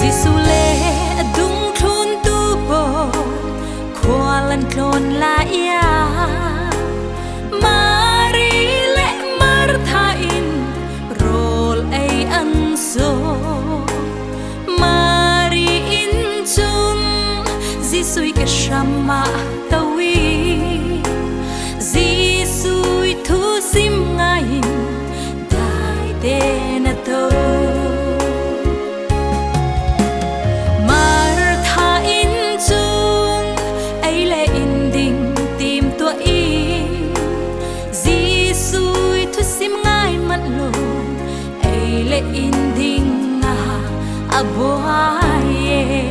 Giêsu lê đúng thun tu bồ khoa lần clon la ia Mari le Martha in rol ai an so Mari in chun Giêsu ke shama tawi Giêsu thu sim ngai dai te na to Inding aboaye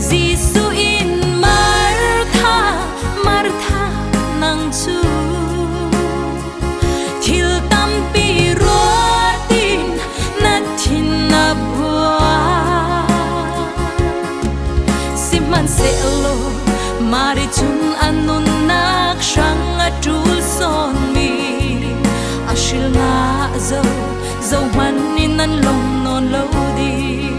Giêsu in Martha nang chu thil tam pi rotin na thin aboa siman se lo mari chun anun nak sang atul son mi ashil nga zo dẫu man in nan lòng non lâu đi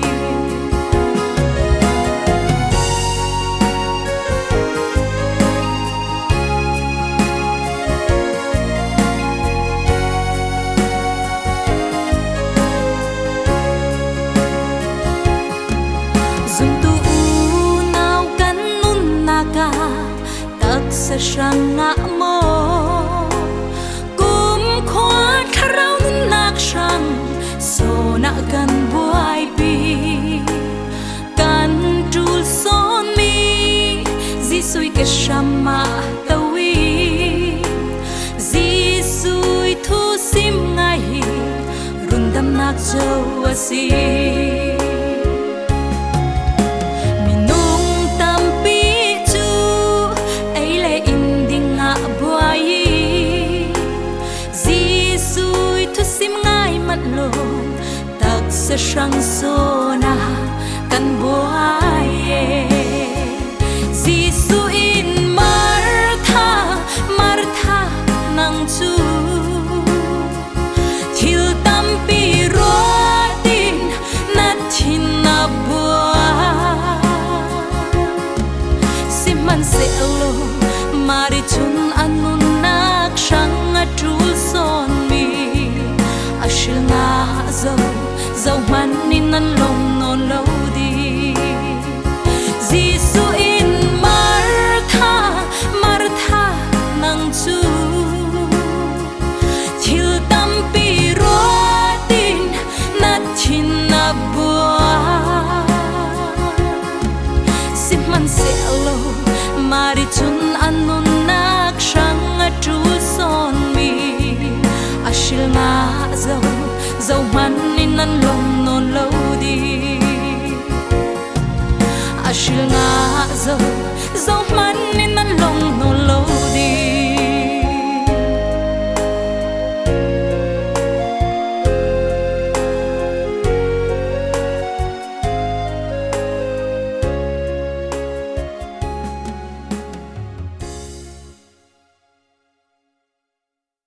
dùng tu nào căn nun naga tak sa sang ngã mô so na kan buai pi kan tul son mi Giêsu ke shama tawi Giêsu thu sim ngai rundam nak châu asi minung tam pi chu ai le inding nga buai Giêsu thu sim ngai mat lo sa sang sona kan boaye Giêsu in Martha nang chu thil tam pi rotin na thin na boa siman se lo mari chun anun nak sang atul son mi ashil nga zo dẫu man in nan lòng non lâu đi Giêsu in Martha nang chu thil tam pi rotin na thin na boa siman se lo mari chun anun nak sang atul son mi ashil nga zo dẫu man in nan lòng non lâu đi ashil nga zo